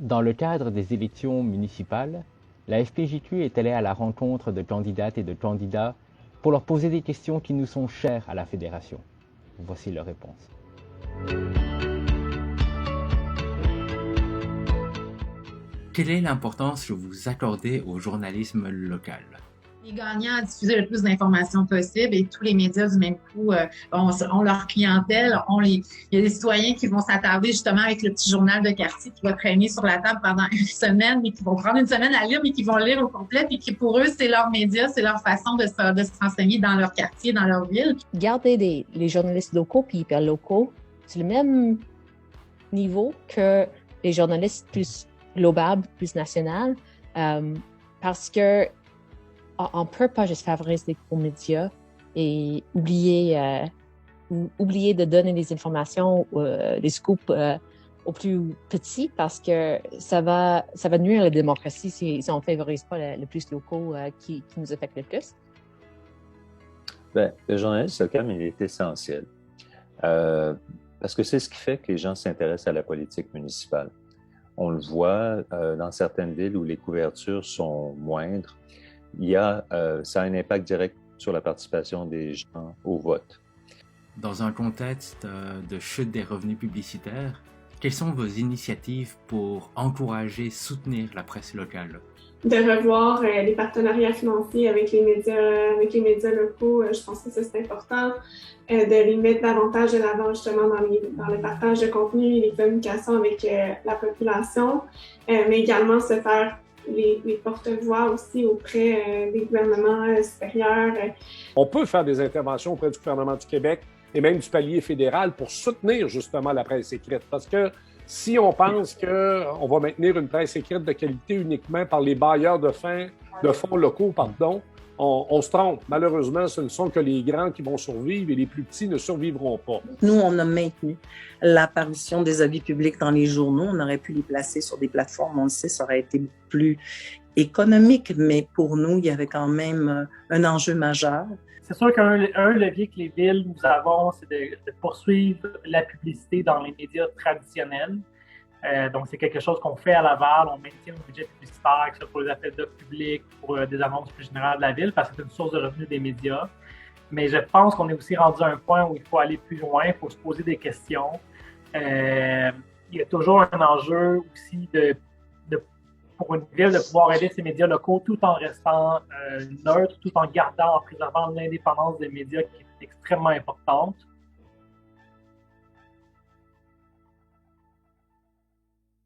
Dans le cadre des élections municipales, la FPJQ est allée à la rencontre de candidates et de candidats pour leur poser des questions qui nous sont chères à la Fédération. Voici leurs réponses. Quelle est l'importance que vous accordez au journalisme local? Les gagnants à diffuser le plus d'informations possible et tous les médias du même coup ont leur clientèle. Il y a des citoyens qui vont s'attarder justement avec le petit journal de quartier qui va traîner sur la table pendant une semaine, mais qui vont prendre une semaine à lire, mais qui vont lire au complet, et qui pour eux, c'est leur média, c'est leur façon de se renseigner dans leur quartier, dans leur ville. Garder les journalistes locaux puis hyper locaux, c'est le même niveau que les journalistes plus globaux, plus nationaux, parce que on ne peut pas juste favoriser les gros médias et oublier de donner des informations, des scoops aux plus petits parce que ça va nuire à la démocratie si on ne favorise pas le plus locaux qui nous affecte le plus. Bien, le journalisme local, il est essentiel parce que c'est ce qui fait que les gens s'intéressent à la politique municipale. On le voit dans certaines villes où les couvertures sont moindres. Ça a un impact direct sur la participation des gens au vote. Dans un contexte de chute des revenus publicitaires, quelles sont vos initiatives pour encourager, soutenir la presse locale? De revoir les partenariats financiers avec les médias locaux, je pense que ça c'est important, de les mettre davantage de l'avant justement dans le partage de contenu et les communications avec la population, mais également se faire les porte-voix aussi auprès des gouvernements supérieurs. On peut faire des interventions auprès du gouvernement du Québec et même du palier fédéral pour soutenir justement la presse écrite. Parce que si on pense qu'on va maintenir une presse écrite de qualité uniquement par les bailleurs de fonds locaux, on se trompe. Malheureusement, ce ne sont que les grands qui vont survivre et les plus petits ne survivront pas. Nous, on a maintenu l'apparition des avis publics dans les journaux. On aurait pu les placer sur des plateformes, on le sait, ça aurait été plus économique, mais pour nous, il y avait quand même un enjeu majeur. C'est sûr qu'un levier que les villes nous avons, c'est de poursuivre la publicité dans les médias traditionnels. Donc, c'est quelque chose qu'on fait à Laval. On maintient le budget publicitaire, que ce soit pour les appels d'offres publics, pour des annonces plus générales de la ville, parce que c'est une source de revenus des médias. Mais je pense qu'on est aussi rendu à un point où il faut aller plus loin, il faut se poser des questions. Il y a toujours un enjeu aussi pour une ville de pouvoir aider ses médias locaux tout en restant neutre, tout en préservant l'indépendance des médias qui est extrêmement importante.